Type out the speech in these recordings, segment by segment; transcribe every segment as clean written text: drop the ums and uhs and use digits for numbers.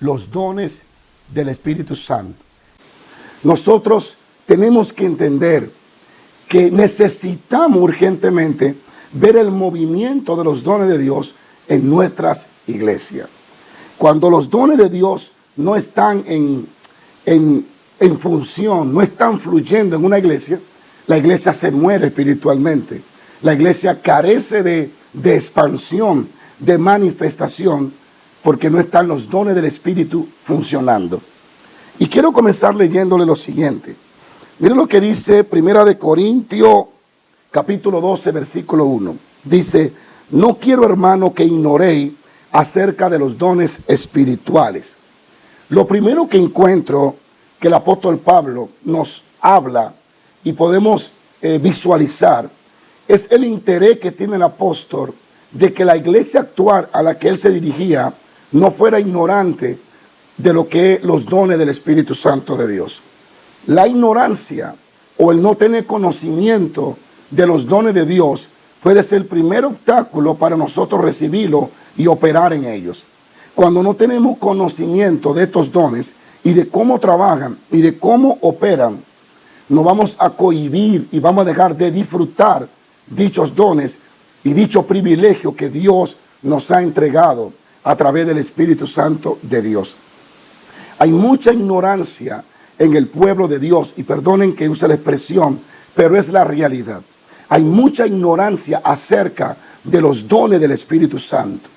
los dones del Espíritu Santo. Nosotros tenemos que entender que necesitamos urgentemente ver el movimiento de los dones de Dios en nuestras iglesias. Cuando los dones de Dios no están en función, no están fluyendo en una iglesia, la iglesia se muere espiritualmente. La iglesia carece de expansión, de manifestación, porque no están los dones del Espíritu funcionando. Y quiero comenzar leyéndole lo siguiente. Miren lo que dice 1 Corintios, capítulo 12, versículo 1. Dice: no quiero, hermano, que ignoréis acerca de los dones espirituales. Lo primero que encuentro que el apóstol Pablo nos habla y podemos visualizar es el interés que tiene el apóstol de que la iglesia actual a la que él se dirigía no fuera ignorante de lo que es los dones del Espíritu Santo de Dios. La ignorancia o el no tener conocimiento de los dones de Dios puede ser el primer obstáculo para nosotros recibirlo y operar en ellos. Cuando no tenemos conocimiento de estos dones y de cómo trabajan y de cómo operan, nos vamos a cohibir y vamos a dejar de disfrutar dichos dones y dicho privilegio que Dios nos ha entregado a través del Espíritu Santo de Dios. Hay mucha ignorancia en el pueblo de Dios, y perdonen que use la expresión, pero es la realidad. Hay mucha ignorancia acerca de los dones del Espíritu Santo.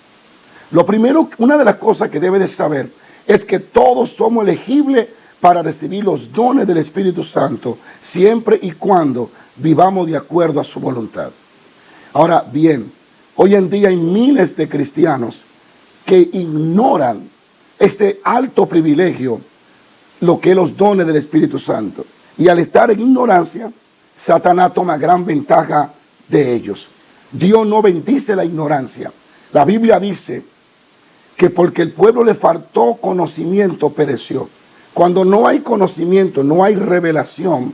Lo primero, una de las cosas que debe de saber es que todos somos elegibles para recibir los dones del Espíritu Santo, siempre y cuando vivamos de acuerdo a su voluntad. Ahora bien, hoy en día hay miles de cristianos que ignoran este alto privilegio, lo que es los dones del Espíritu Santo. Y al estar en ignorancia, Satanás toma gran ventaja de ellos. Dios no bendice la ignorancia. La Biblia dice que porque el pueblo le faltó conocimiento, pereció. Cuando no hay conocimiento, no hay revelación,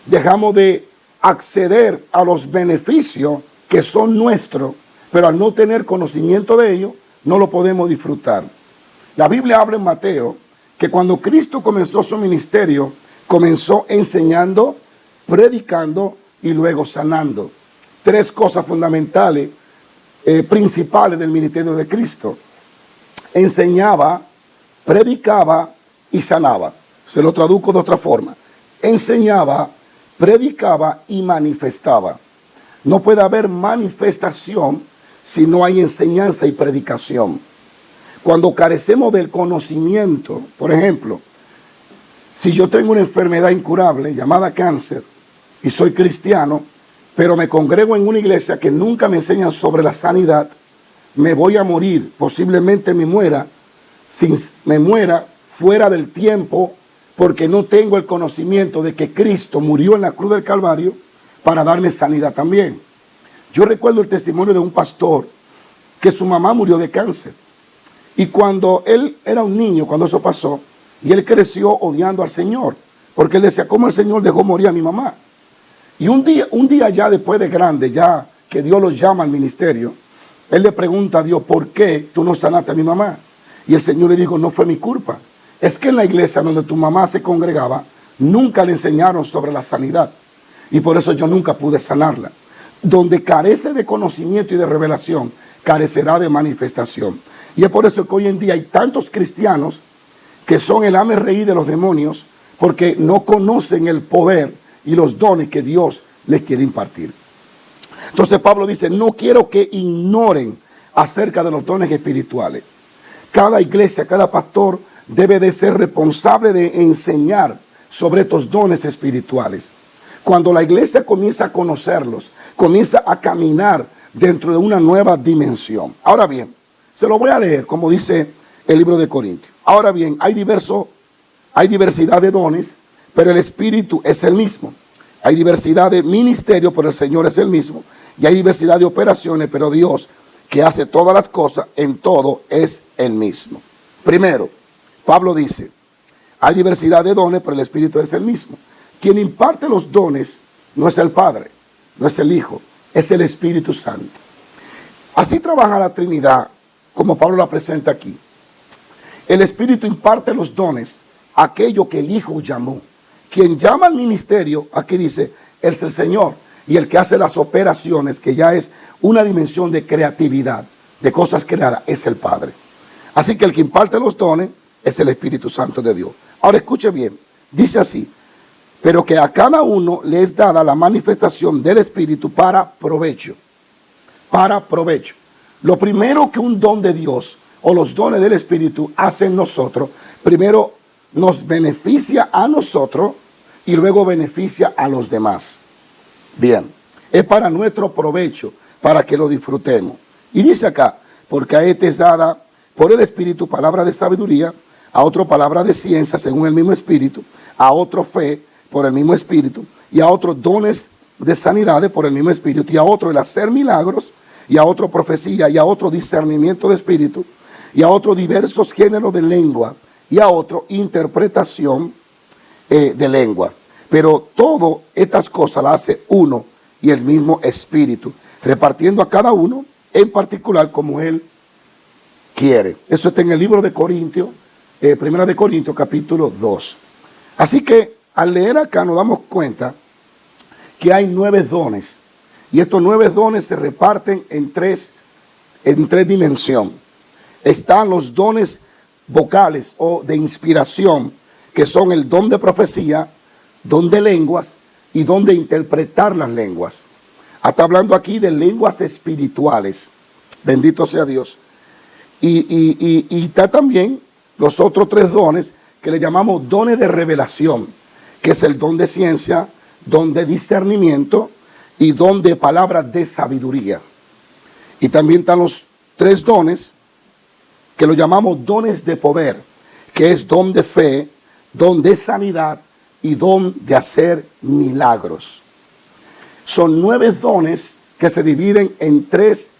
dejamos de acceder a los beneficios que son nuestros, pero al no tener conocimiento de ellos, no lo podemos disfrutar. La Biblia habla en Mateo que cuando Cristo comenzó su ministerio, comenzó enseñando, predicando y luego sanando. Tres cosas fundamentales, principales del ministerio de Cristo. Enseñaba, predicaba y sanaba. Se lo traduzco de otra forma. Enseñaba, predicaba y manifestaba. No puede haber manifestación si no hay enseñanza y predicación. Cuando carecemos del conocimiento, por ejemplo, si yo tengo una enfermedad incurable llamada cáncer y soy cristiano, pero me congrego en una iglesia que nunca me enseñan sobre la sanidad, me voy a morir, posiblemente me muera fuera del tiempo, porque no tengo el conocimiento de que Cristo murió en la cruz del Calvario para darme sanidad también. Yo recuerdo el testimonio de un pastor que su mamá murió de cáncer. Y cuando él era un niño, cuando eso pasó, y él creció odiando al Señor, porque él decía: ¿cómo el Señor dejó morir a mi mamá? Y un día ya después de grande, ya que Dios los llama al ministerio, él le pregunta a Dios: ¿por qué tú no sanaste a mi mamá? Y el Señor le dijo: no fue mi culpa. Es que en la iglesia donde tu mamá se congregaba, nunca le enseñaron sobre la sanidad. Y por eso yo nunca pude sanarla. Donde carece de conocimiento y de revelación, carecerá de manifestación. Y es por eso que hoy en día hay tantos cristianos que son el hazme-reír de los demonios, porque no conocen el poder y los dones que Dios les quiere impartir. Entonces Pablo dice: no quiero que ignoren acerca de los dones espirituales. Cada iglesia, cada pastor debe de ser responsable de enseñar sobre estos dones espirituales. Cuando la iglesia comienza a conocerlos, comienza a caminar dentro de una nueva dimensión. Ahora bien, se lo voy a leer como dice el libro de Corintios. Ahora bien, hay diversidad de dones, pero el Espíritu es el mismo. Hay diversidad de ministerios, pero el Señor es el mismo. Y hay diversidad de operaciones, pero Dios, que hace todas las cosas en todo, es el mismo. Primero, Pablo dice: hay diversidad de dones, pero el Espíritu es el mismo. Quien imparte los dones no es el Padre, no es el Hijo, es el Espíritu Santo. Así trabaja la Trinidad, como Pablo la presenta aquí. El Espíritu imparte los dones a aquello que el Hijo llamó. Quien llama al ministerio, aquí dice, es el Señor. Y el que hace las operaciones, que ya es una dimensión de creatividad, de cosas creadas, es el Padre. Así que el que imparte los dones es el Espíritu Santo de Dios. Ahora escuche bien, dice así, pero que a cada uno le es dada la manifestación del Espíritu para provecho. Para provecho. Lo primero que un don de Dios o los dones del Espíritu hacen en nosotros, primero nos beneficia a nosotros y luego beneficia a los demás. Bien, es para nuestro provecho, para que lo disfrutemos. Y dice acá, porque a este es dada por el Espíritu palabra de sabiduría, a otro palabra de ciencia según el mismo Espíritu, a otro fe por el mismo Espíritu, y a otros dones de sanidades por el mismo Espíritu, y a otro el hacer milagros, y a otro profecía, y a otro discernimiento de espíritu, y a otro diversos géneros de lengua, y a otro interpretación de lengua. Pero todas estas cosas las hace uno y el mismo Espíritu, repartiendo a cada uno en particular como Él quiere. Eso está en el libro de Corintios, Primera de Corintios, capítulo 2. Así que al leer acá nos damos cuenta que hay 9 dones. Y estos 9 dones se reparten en tres dimensiones. Están los dones vocales o de inspiración, que son el don de profecía, don de lenguas y don de interpretar las lenguas. Está hablando aquí de lenguas espirituales. Bendito sea Dios. Y está también los otros 3 dones que le llamamos dones de revelación, que es el don de ciencia, don de discernimiento y don de palabras de sabiduría. Y también están los 3 dones que lo llamamos dones de poder, que es don de fe, don de sanidad y don de hacer milagros. Son 9 dones que se dividen en 3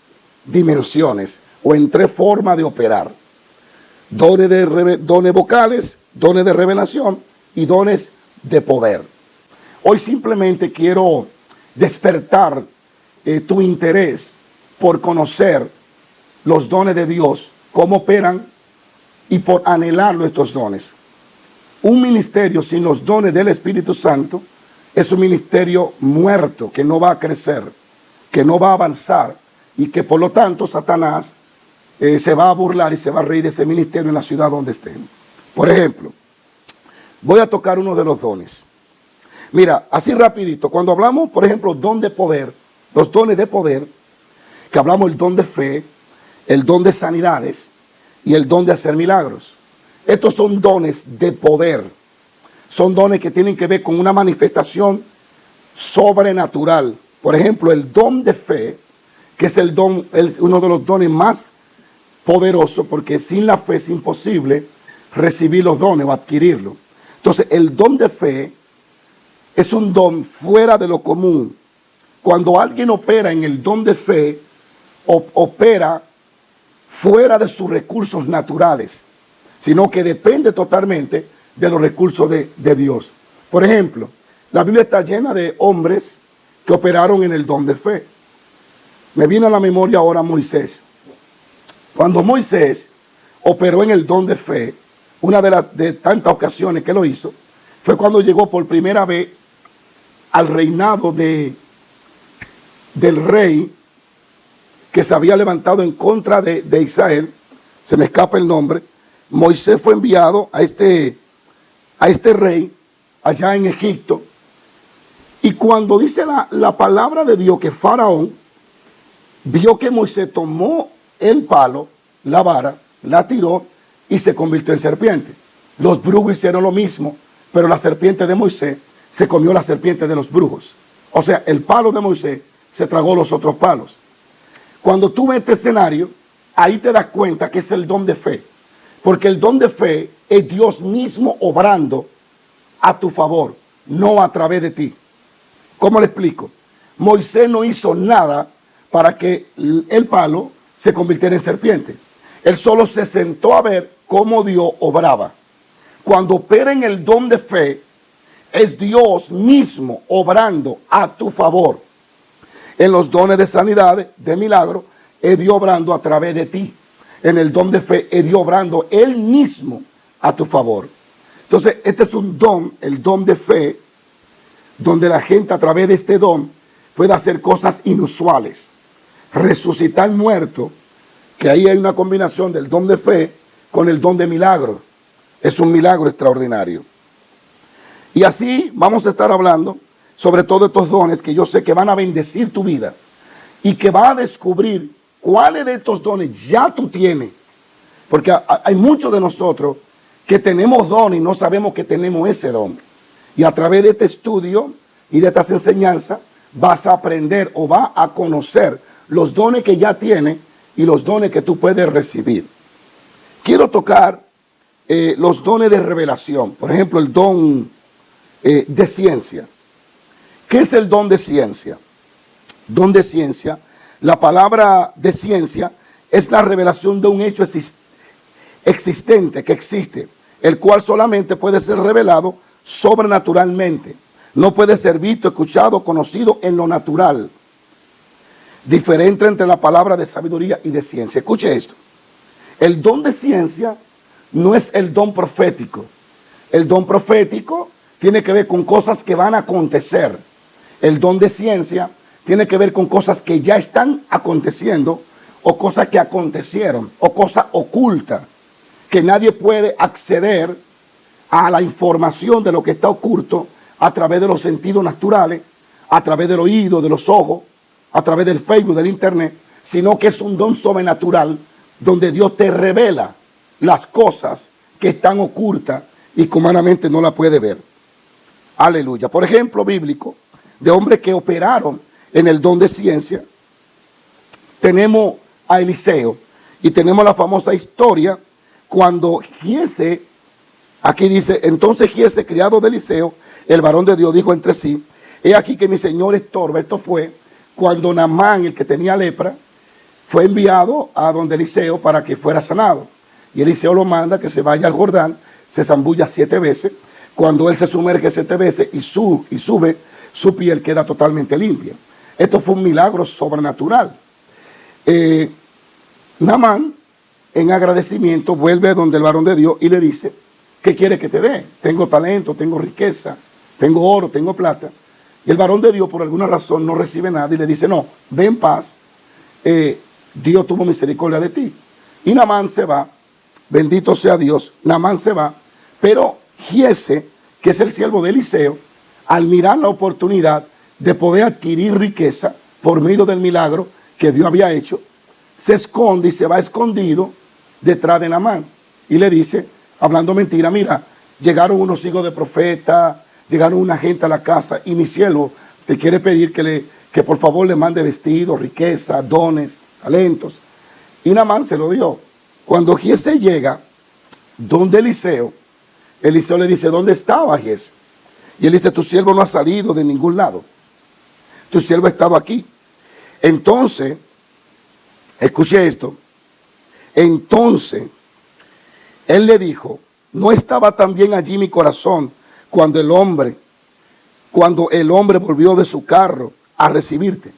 dimensiones o en 3 formas de operar. Dones vocales, dones de revelación y dones de poder. Hoy simplemente quiero despertar tu interés por conocer los dones de Dios, cómo operan y por anhelar nuestros dones. Un ministerio sin los dones del Espíritu Santo es un ministerio muerto que no va a crecer, que no va a avanzar y que por lo tanto Satanás se va a burlar y se va a reír de ese ministerio en la ciudad donde estén. Por ejemplo, voy a tocar uno de los dones. Mira, así rapidito, cuando hablamos, por ejemplo, don de poder, los dones de poder, que hablamos el don de fe, el don de sanidades y el don de hacer milagros. Estos son dones de poder. Son dones que tienen que ver con una manifestación sobrenatural. Por ejemplo, el don de fe, que es uno de los dones más poderosos, porque sin la fe es imposible recibir los dones o adquirirlos. Entonces, el don de fe es un don fuera de lo común. Cuando alguien opera en el don de fe, opera fuera de sus recursos naturales, sino que depende totalmente de los recursos de Dios. Por ejemplo, la Biblia está llena de hombres que operaron en el don de fe. Me viene a la memoria ahora Moisés. Cuando Moisés operó en el don de fe, una de tantas ocasiones que lo hizo, fue cuando llegó por primera vez al reinado del rey que se había levantado en contra de Israel. Se me escapa el nombre. Moisés fue enviado a este rey allá en Egipto. Y cuando dice la palabra de Dios que Faraón vio que Moisés tomó el palo, la vara, la tiró y se convirtió en serpiente. Los brujos hicieron lo mismo, pero la serpiente de Moisés se comió la serpiente de los brujos. O sea, el palo de Moisés se tragó los otros palos. Cuando tú ves este escenario, ahí te das cuenta que es el don de fe. Porque el don de fe es Dios mismo obrando a tu favor, no a través de ti. ¿Cómo le explico? Moisés no hizo nada para que el palo se convirtiera en serpiente. Él solo se sentó a ver cómo Dios obraba. Cuando opera en el don de fe, es Dios mismo obrando a tu favor. En los dones de sanidad, de milagro, es Dios obrando a través de ti. en el don de fe, es Dios obrando Él mismo a tu favor. Entonces, este es un don, el don de fe, donde la gente a través de este don puede hacer cosas inusuales. Resucitar muertos, que ahí hay una combinación del don de fe con el don de milagro. Es un milagro extraordinario. Y así vamos a estar hablando sobre todos estos dones que yo sé que van a bendecir tu vida y que va a descubrir cuáles de estos dones ya tú tienes. Porque hay muchos de nosotros que tenemos don y no sabemos que tenemos ese don. Y a través de este estudio y de estas enseñanzas vas a aprender o vas a conocer los dones que ya tienes y los dones que tú puedes recibir. Quiero tocar los dones de revelación. Por ejemplo, el don de ciencia. ¿Qué es el don de ciencia? Don de ciencia, la palabra de ciencia es la revelación de un hecho existente, que existe, el cual solamente puede ser revelado sobrenaturalmente. No puede ser visto, escuchado, conocido en lo natural. Diferente entre la palabra de sabiduría y de ciencia. Escuche esto. El don de ciencia no es el don profético. El don profético tiene que ver con cosas que van a acontecer. El don de ciencia tiene que ver con cosas que ya están aconteciendo o cosas que acontecieron o cosas ocultas que nadie puede acceder a la información de lo que está oculto a través de los sentidos naturales, a través del oído, de los ojos, a través del Facebook, del internet, sino que es un don sobrenatural donde Dios te revela las cosas que están ocultas y que humanamente no la puede ver. Aleluya. Por ejemplo, bíblico, de hombres que operaron en el don de ciencia, tenemos a Eliseo y tenemos la famosa historia cuando Giese, aquí dice, entonces Giese, criado de Eliseo, el varón de Dios, dijo entre sí, he aquí que mi señor estorba. Esto fue cuando Naamán, el que tenía lepra, fue enviado a donde Eliseo para que fuera sanado. Y Eliseo lo manda que se vaya al Jordán, se zambulla 7 veces. Cuando él se sumerge 7 veces y sube, su piel queda totalmente limpia. Esto fue un milagro sobrenatural. Naamán, en agradecimiento, vuelve a donde el varón de Dios y le dice, ¿qué quiere que te dé? Tengo talento, tengo riqueza, tengo oro, tengo plata. Y el varón de Dios, por alguna razón, no recibe nada y le dice, no, ve en paz, Dios tuvo misericordia de ti. Y Naamán se va, bendito sea Dios, Naamán se va, pero Giese, que es el siervo de Eliseo, al mirar la oportunidad de poder adquirir riqueza por medio del milagro que Dios había hecho, se esconde y se va escondido detrás de Naamán. Y le dice, hablando mentira, mira, llegaron unos hijos de profeta, llegaron una gente a la casa y mi siervo te quiere pedir que por favor le mande vestidos, riqueza, dones, talentos. Y Naamán se lo dio. Cuando Giese llega donde Eliseo le dice, ¿dónde estaba Giese? Y él dice, tu siervo no ha salido de ningún lado. Tu siervo ha estado aquí. Entonces, escuche esto. Entonces, él le dijo, ¿no estaba también allí mi corazón cuando el hombre volvió de su carro a recibirte?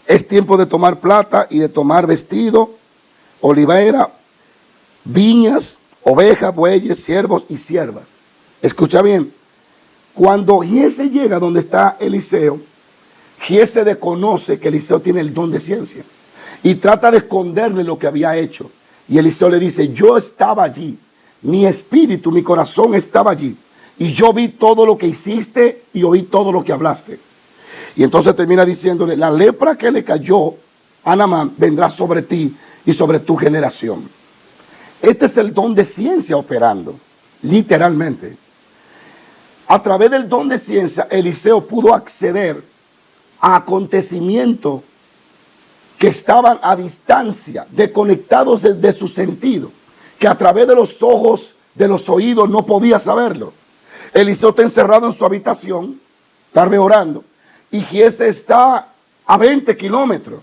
Es tiempo de tomar plata y de tomar vestido, olivera, viñas, ovejas, bueyes, siervos y siervas. Escucha bien. Cuando Giese llega donde está Eliseo, Giese desconoce que Eliseo tiene el don de ciencia y trata de esconderle lo que había hecho. Y Eliseo le dice, yo estaba allí, mi espíritu, mi corazón estaba allí. Y yo vi todo lo que hiciste y oí todo lo que hablaste. Y entonces termina diciéndole, la lepra que le cayó a Naamán vendrá sobre ti y sobre tu generación. Este es el don de ciencia operando, literalmente. A través del don de ciencia, Eliseo pudo acceder a acontecimientos que estaban a distancia, desconectados de su sentido, que a través de los ojos, de los oídos, no podía saberlo. Eliseo está encerrado en su habitación, tarde orando, y Giese está a 20 kilómetros.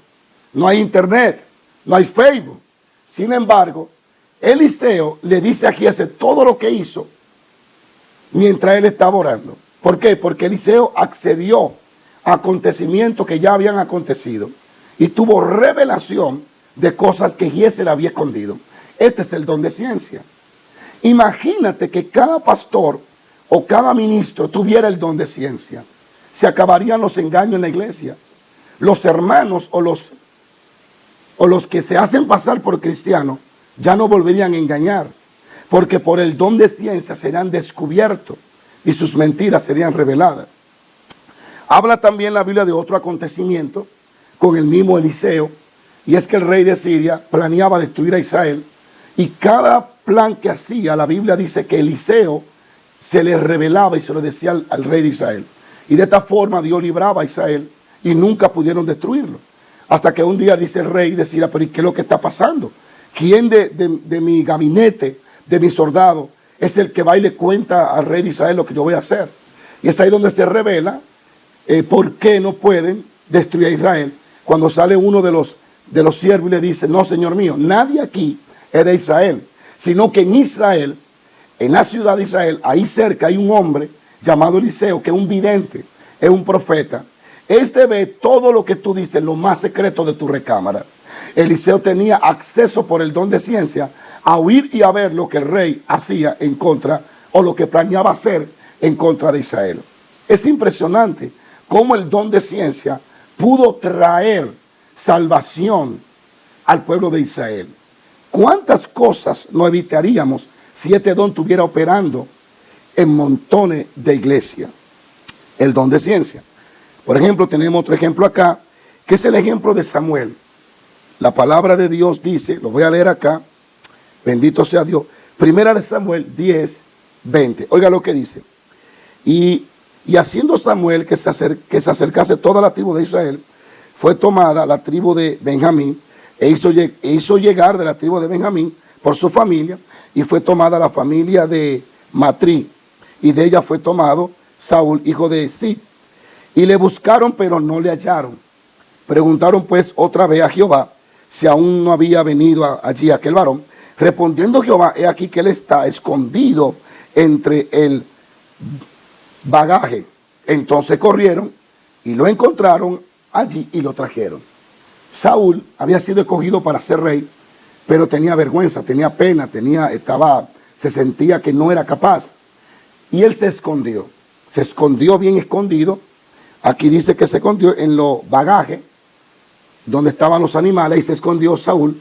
No hay internet, no hay Facebook. Sin embargo, Eliseo le dice a Giese todo lo que hizo mientras él estaba orando. ¿Por qué? Porque Eliseo accedió a acontecimientos que ya habían acontecido y tuvo revelación de cosas que Giésel había escondido. Este es el don de ciencia. Imagínate que cada pastor o cada ministro tuviera el don de ciencia. Se acabarían los engaños en la iglesia. Los hermanos o los que se hacen pasar por cristianos ya no volverían a engañar, porque por el don de ciencia serían descubiertos y sus mentiras serían reveladas. Habla también la Biblia de otro acontecimiento con el mismo Eliseo, y es que el rey de Siria planeaba destruir a Israel, y cada plan que hacía, la Biblia dice que Eliseo se le revelaba y se lo decía al rey de Israel. Y de esta forma Dios libraba a Israel y nunca pudieron destruirlo. Hasta que un día dice el rey de Siria, pero ¿y qué es lo que está pasando? ¿Quién de mi gabinete, de mis soldados, es el que va y le cuenta al rey de Israel lo que yo voy a hacer? Y es ahí donde se revela por qué no pueden destruir a Israel. Cuando sale uno de los siervos y le dice, no, señor mío, nadie aquí es de Israel, sino que en Israel, en la ciudad de Israel, ahí cerca hay un hombre llamado Eliseo, que es un vidente, es un profeta. Este ve todo lo que tú dices, lo más secreto de tu recámara. Eliseo tenía acceso por el don de ciencia a oír y a ver lo que el rey hacía en contra, o lo que planeaba hacer en contra de Israel. Es impresionante cómo el don de ciencia pudo traer salvación al pueblo de Israel. ¿Cuántas cosas no evitaríamos si este don estuviera operando en montones de iglesias? El don de ciencia. Por ejemplo, tenemos otro ejemplo acá, que es el ejemplo de Samuel. La palabra de Dios dice, lo voy a leer acá, bendito sea Dios, primera de Samuel 10, 20. Oiga lo que dice. Y haciendo Samuel que se acercase toda la tribu de Israel, fue tomada la tribu de Benjamín, e hizo llegar de la tribu de Benjamín por su familia, y fue tomada la familia de Matrí, y de ella fue tomado Saúl, hijo de Cis. Y le buscaron, pero no le hallaron. Preguntaron pues otra vez a Jehová si aún no había venido allí aquel varón. Respondiendo Jehová, he aquí que él está escondido entre el bagaje. Entonces corrieron y lo encontraron allí y lo trajeron. Saúl había sido escogido para ser rey, pero tenía vergüenza, tenía pena, se sentía que no era capaz. Y él se escondió bien escondido. Aquí dice que se escondió en los bagajes, donde estaban los animales, y se escondió Saúl,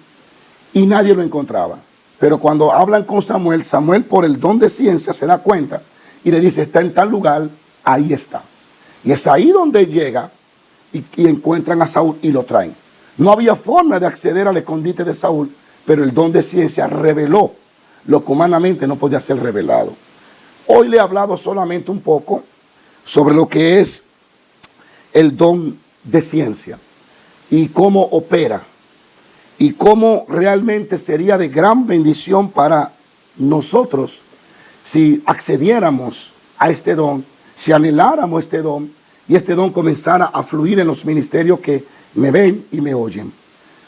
y nadie lo encontraba. Pero cuando hablan con Samuel, Samuel por el don de ciencia se da cuenta, y le dice, está en tal lugar, ahí está. Y es ahí donde llega, y encuentran a Saúl y lo traen. No había forma de acceder al escondite de Saúl, pero el don de ciencia reveló lo que humanamente no podía ser revelado. Hoy le he hablado solamente un poco sobre lo que es el don de ciencia y cómo opera y cómo realmente sería de gran bendición para nosotros si accediéramos a este don, si anheláramos este don y este don comenzara a fluir en los ministerios que me ven y me oyen.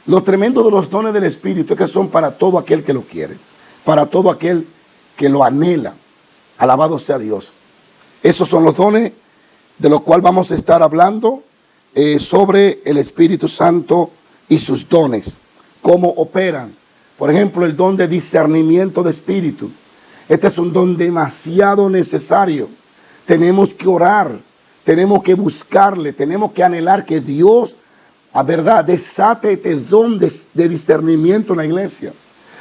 Lo tremendo de los dones del Espíritu es que son para todo aquel que lo quiere, para todo aquel que lo anhela. Alabado sea Dios. Esos son los dones de los cuales vamos a estar hablando sobre el Espíritu Santo y sus dones, cómo operan. Por ejemplo, el don de discernimiento de espíritu. Este es un don demasiado necesario. Tenemos que orar, tenemos que buscarle, tenemos que anhelar que Dios, a verdad, desate este don de discernimiento en la iglesia,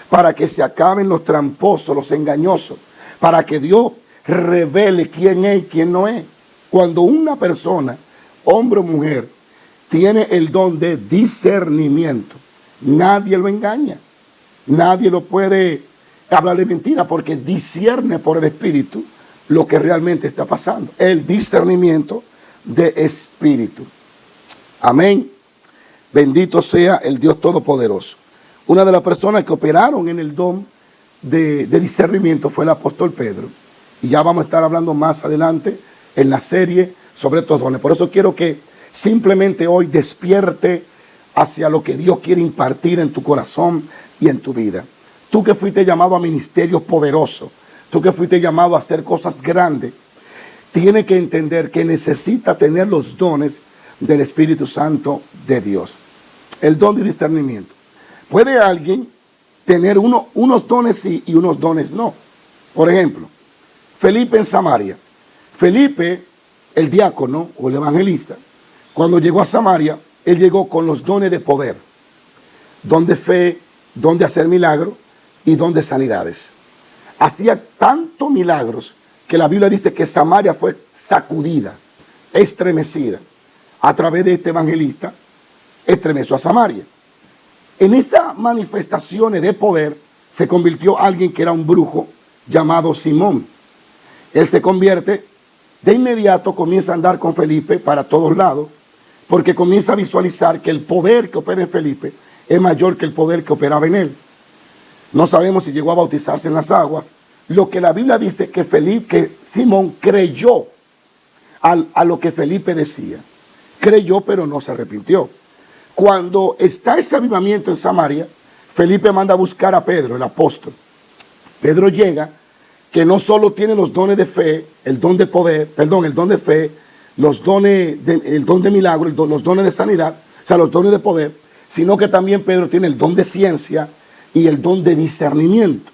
para que se acaben los tramposos, los engañosos, para que Dios revele quién es y quién no es. Cuando una persona, hombre o mujer, tiene el don de discernimiento, nadie lo engaña, nadie lo puede hablarle mentira, porque discierne por el Espíritu lo que realmente está pasando. El discernimiento de espíritu. Amén. Bendito sea el Dios Todopoderoso. Una de las personas que operaron en el don de discernimiento fue el apóstol Pedro. Y ya vamos a estar hablando más adelante en la serie sobre estos dones. Por eso quiero que simplemente hoy despierte hacia lo que Dios quiere impartir en tu corazón y en tu vida. Tú que fuiste llamado a ministerios poderosos, tú que fuiste llamado a hacer cosas grandes, tienes que entender que necesita tener los dones del Espíritu Santo de Dios. El don de discernimiento. Puede alguien tener unos dones sí y unos dones no. Por ejemplo, Felipe en Samaria. Felipe, el diácono o el evangelista, cuando llegó a Samaria, él llegó con los dones de poder, don de fe, don de hacer milagros y don de sanidades. Hacía tantos milagros que la Biblia dice que Samaria fue sacudida, estremecida. A través de este evangelista, estremeció a Samaria. En esas manifestaciones de poder se convirtió alguien que era un brujo llamado Simón. Él se convierte, de inmediato comienza a andar con Felipe para todos lados, porque comienza a visualizar que el poder que opera en Felipe es mayor que el poder que operaba en él. No sabemos si llegó a bautizarse en las aguas. Lo que la Biblia dice que Simón creyó a lo que Felipe decía. Creyó, pero no se arrepintió. Cuando está ese avivamiento en Samaria, Felipe manda a buscar a Pedro, el apóstol. Pedro llega, que no solo tiene los dones de fe, el don de poder, perdón, el don de fe, el don de milagro, los dones de sanidad, o sea, los dones de poder, sino que también Pedro tiene el don de ciencia y el don de discernimiento.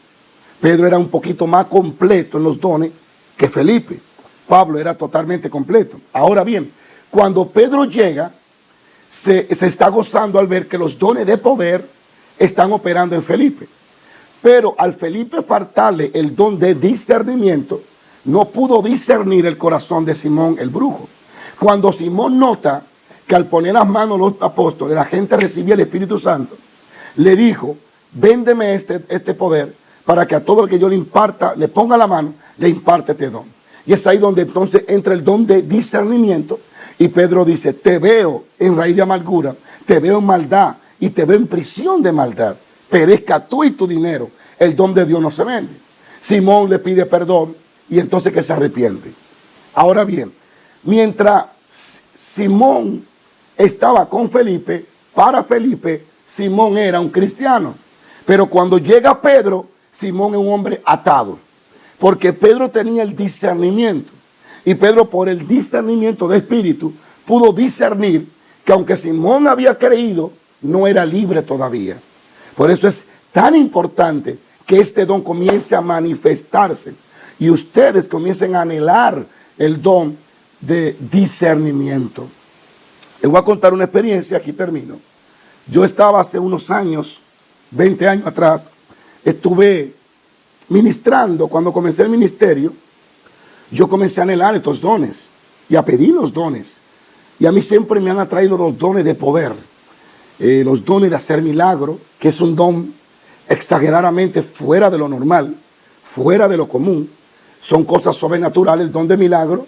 Pedro era un poquito más completo en los dones que Felipe. Pablo era totalmente completo. Ahora bien, cuando Pedro llega, se está gozando al ver que los dones de poder están operando en Felipe. Pero al Felipe faltarle el don de discernimiento, no pudo discernir el corazón de Simón el brujo. Cuando Simón nota que al poner las manos los apóstoles, la gente recibía el Espíritu Santo, le dijo, véndeme este poder para que a todo el que yo le imparta, le ponga la mano, le imparte este don. Y es ahí donde entonces entra el don de discernimiento. Y Pedro dice, te veo en raíz de amargura, te veo en maldad y te veo en prisión de maldad. Perezca tú y tu dinero. El don de Dios no se vende. Simón le pide perdón y entonces que se arrepiente. Ahora bien, mientras Simón estaba con Felipe, para Felipe, Simón era un cristiano. Pero cuando llega Pedro, Simón es un hombre atado. Porque Pedro tenía el discernimiento. Y Pedro, por el discernimiento de espíritu, pudo discernir que aunque Simón había creído, no era libre todavía. Por eso es tan importante que este don comience a manifestarse y ustedes comiencen a anhelar el don de discernimiento. Les voy a contar una experiencia, aquí termino. Yo estaba hace unos años, 20 años atrás, estuve ministrando. Cuando comencé el ministerio, yo comencé a anhelar estos dones y a pedir los dones. Y a mí siempre me han atraído los dones de poder, los dones de hacer milagro, que es un don exageradamente fuera de lo normal, fuera de lo común. Son cosas sobrenaturales. El don de milagro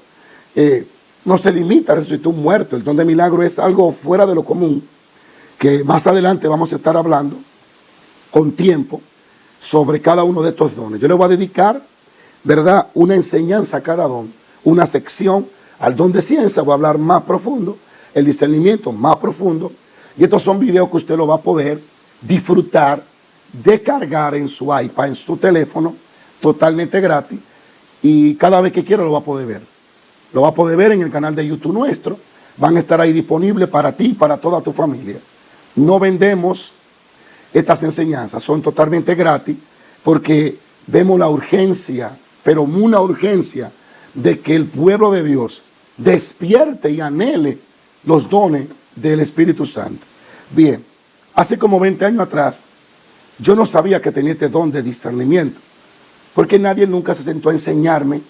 no se limita a resucitar un muerto. El don de milagro es algo fuera de lo común, que más adelante vamos a estar hablando con tiempo sobre cada uno de estos dones. Yo le voy a dedicar, ¿verdad?, una enseñanza a cada don, una sección al don de ciencia, voy a hablar más profundo, el discernimiento más profundo, y estos son videos que usted lo va a poder disfrutar, descargar en su iPad, en su teléfono, totalmente gratis, y cada vez que quiera lo va a poder ver. Lo va a poder ver en el canal de YouTube nuestro, van a estar ahí disponibles para ti y para toda tu familia. No vendemos estas enseñanzas, son totalmente gratis, porque vemos la urgencia, pero una urgencia de que el pueblo de Dios despierte y anhele los dones del Espíritu Santo. Bien, hace como 20 años atrás, yo no sabía que tenía este don de discernimiento, porque nadie nunca se sentó a enseñarme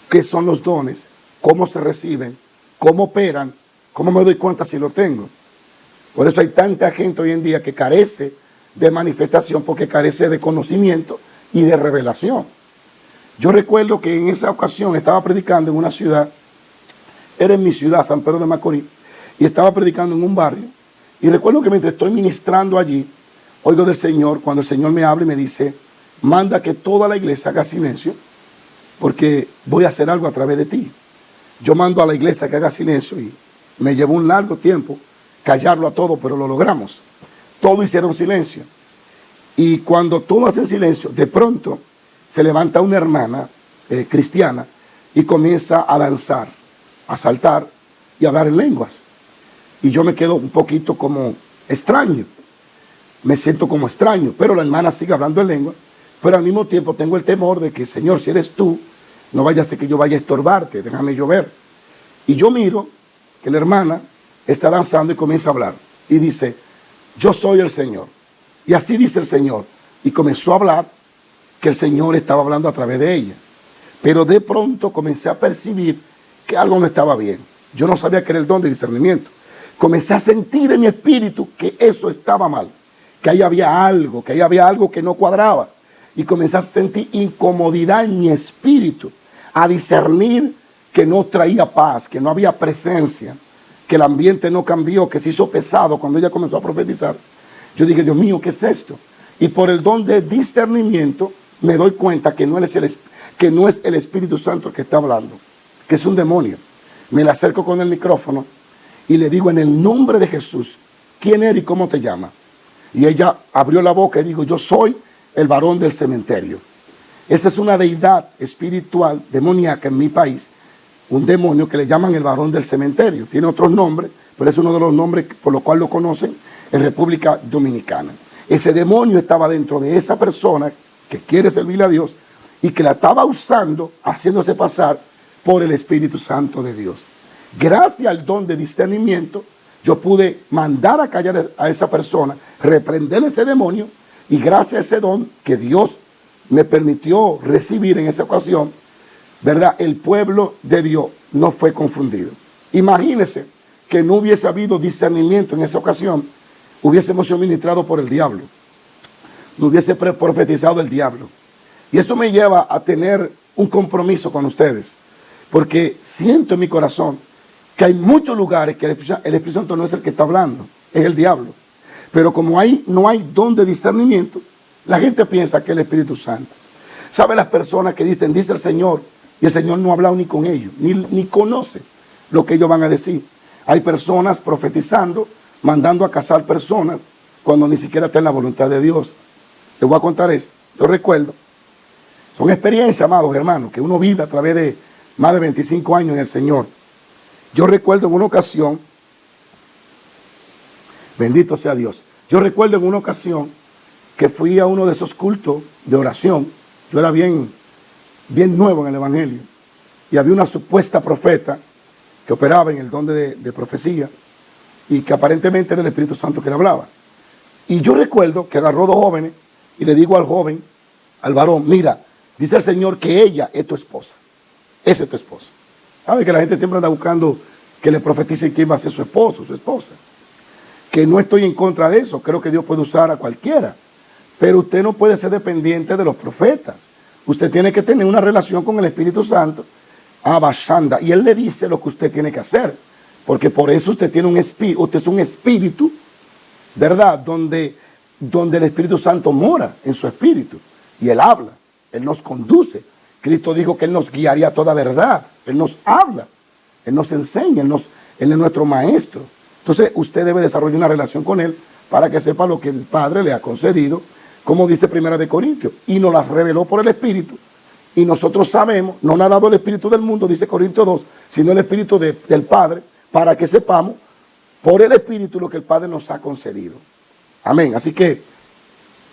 qué son los dones, cómo se reciben, cómo operan, cómo me doy cuenta si lo tengo. Por eso hay tanta gente hoy en día que carece de manifestación, porque carece de conocimiento y de revelación. Yo recuerdo que en esa ocasión estaba predicando en una ciudad, era en mi ciudad, San Pedro de Macorís, y estaba predicando en un barrio, y recuerdo que mientras estoy ministrando allí, oigo del Señor, cuando el Señor me habla y me dice, manda que toda la iglesia haga silencio, porque voy a hacer algo a través de ti. Yo mando a la iglesia que haga silencio, y me llevó un largo tiempo callarlo a todo, pero lo logramos. Todos hicieron silencio, y cuando todos hacen silencio, de pronto se levanta una hermana cristiana y comienza a danzar, a saltar y a hablar en lenguas. Y yo me quedo un poquito como extraño. me siento como extraño, pero la hermana sigue hablando en lengua, pero al mismo tiempo tengo el temor de que, Señor, si eres tú, no vaya a ser que yo vaya a estorbarte, déjame llover. Y yo miro que la hermana está danzando y comienza a hablar. Y dice, yo soy el Señor. Y así dice el Señor. Y comenzó a hablar que el Señor estaba hablando a través de ella. Pero de pronto comencé a percibir que algo no estaba bien. Yo no sabía que era el don de discernimiento. Comencé a sentir en mi espíritu que eso estaba mal. Que ahí había algo que no cuadraba. Y comencé a sentir incomodidad en mi espíritu. A discernir que no traía paz, que no había presencia, que el ambiente no cambió, que se hizo pesado cuando ella comenzó a profetizar. Yo dije, Dios mío, ¿qué es esto? Y por el don de discernimiento me doy cuenta que no es el Espíritu Santo el que está hablando, que es un demonio. Me le acerco con el micrófono y le digo, en el nombre de Jesús, ¿quién eres y cómo te llamas? Y ella abrió la boca y dijo, yo soy el varón del cementerio. Esa es una deidad espiritual demoníaca en mi país, un demonio que le llaman el varón del cementerio. Tiene otros nombres, pero es uno de los nombres por los cuales lo conocen en República Dominicana. Ese demonio estaba dentro de esa persona que quiere servirle a Dios y que la estaba usando, haciéndose pasar por el Espíritu Santo de Dios. Gracias al don de discernimiento, yo pude mandar a callar a esa persona, reprender ese demonio, y gracias a ese don que Dios me permitió recibir en esa ocasión, ¿verdad? El pueblo de Dios no fue confundido. Imagínense que no hubiese habido discernimiento en esa ocasión, hubiésemos sido ministrados por el diablo, no hubiese profetizado el diablo. Y eso me lleva a tener un compromiso con ustedes, porque siento en mi corazón que hay muchos lugares que el Espíritu Santo no es el que está hablando, es el diablo. Pero como no hay don de discernimiento, la gente piensa que es el Espíritu Santo. ¿Sabe las personas que dicen, dice el Señor, y el Señor no ha hablado ni con ellos, ni conoce lo que ellos van a decir? Hay personas profetizando, mandando a casar personas, cuando ni siquiera está en la voluntad de Dios. Les voy a contar esto. Yo recuerdo, son experiencias, amados hermanos, que uno vive a través de más de 25 años en el Señor. Yo recuerdo en una ocasión, bendito sea Dios, yo recuerdo en una ocasión que fui a uno de esos cultos de oración. Yo era bien nuevo en el Evangelio, y había una supuesta profeta que operaba en el don de profecía, y que aparentemente era el Espíritu Santo que le hablaba. Y yo recuerdo que agarró dos jóvenes, y le digo al joven, al varón, mira, dice el Señor que ella es tu esposa. Esa es tu esposa. Sabe que la gente siempre anda buscando que le profetice quién va a ser su esposo, su esposa. Que no estoy en contra de eso, creo que Dios puede usar a cualquiera. Pero usted no puede ser dependiente de los profetas. Usted tiene que tener una relación con el Espíritu Santo, Abashanda, y Él le dice lo que usted tiene que hacer. Porque por eso usted tiene un espíritu, usted es un espíritu, ¿verdad? Donde el Espíritu Santo mora en su espíritu. Y Él habla, Él nos conduce. Cristo dijo que Él nos guiaría a toda verdad. Él nos habla, Él nos enseña, Él es nuestro maestro. Entonces usted debe desarrollar una relación con Él para que sepa lo que el Padre le ha concedido, como dice 1 Corintios, y nos las reveló por el Espíritu. Y nosotros sabemos, no nos ha dado el Espíritu del mundo, dice Corintios 2, sino el Espíritu del Padre, para que sepamos por el Espíritu lo que el Padre nos ha concedido. Amén. Así que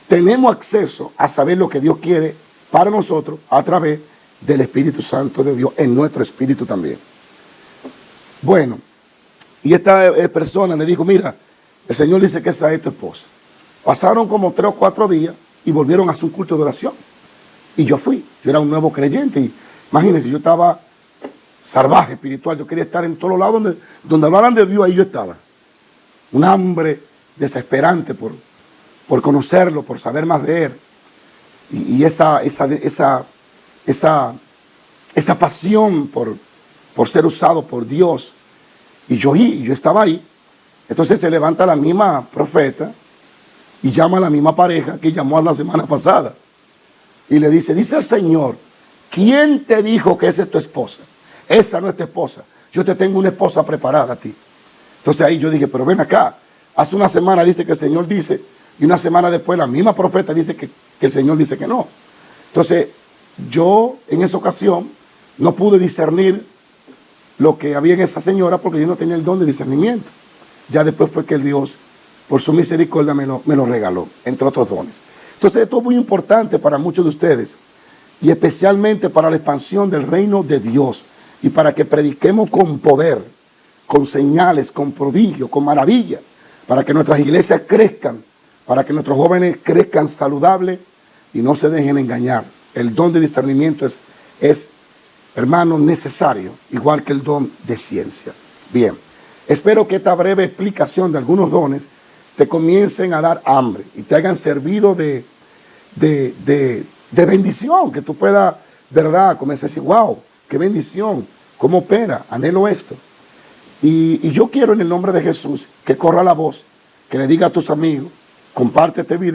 tenemos acceso a saber lo que Dios quiere para nosotros a través del Espíritu Santo de Dios, en nuestro espíritu también. Bueno, y esta persona le dijo, mira, el Señor dice que esa es tu esposa. Pasaron como 3 o 4 días y volvieron a hacer un culto de oración. Y yo fui, yo era un nuevo creyente, y imagínense, yo estaba salvaje espiritual, yo quería estar en todos lados donde hablaran de Dios, ahí yo estaba. Un hambre desesperante por conocerlo, por saber más de Él. Y esa pasión por ser usado por Dios. Y yo estaba ahí. Entonces se levanta la misma profeta y llama a la misma pareja que llamó la semana pasada. Y le dice el Señor, ¿quién te dijo que esa es tu esposa? Esa no es tu esposa. Yo te tengo una esposa preparada a ti. Entonces ahí yo dije, pero ven acá. Hace una semana dice que el Señor dice, y una semana después la misma profeta dice que el Señor dice que no. Entonces yo en esa ocasión no pude discernir lo que había en esa señora porque yo no tenía el don de discernimiento. Ya después fue que Dios por su misericordia me lo regaló, entre otros dones. Entonces esto es muy importante para muchos de ustedes y especialmente para la expansión del reino de Dios y para que prediquemos con poder, con señales, con prodigio, con maravilla, para que nuestras iglesias crezcan, para que nuestros jóvenes crezcan saludables y no se dejen engañar. El don de discernimiento es, hermano, necesario, igual que el don de ciencia. Bien, espero que esta breve explicación de algunos dones te comiencen a dar hambre y te hayan servido de bendición, que tú puedas, ¿verdad?, comenzar a decir, wow, qué bendición, cómo opera, anhelo esto. Y yo quiero en el nombre de Jesús que corra la voz, que le diga a tus amigos, comparte este video.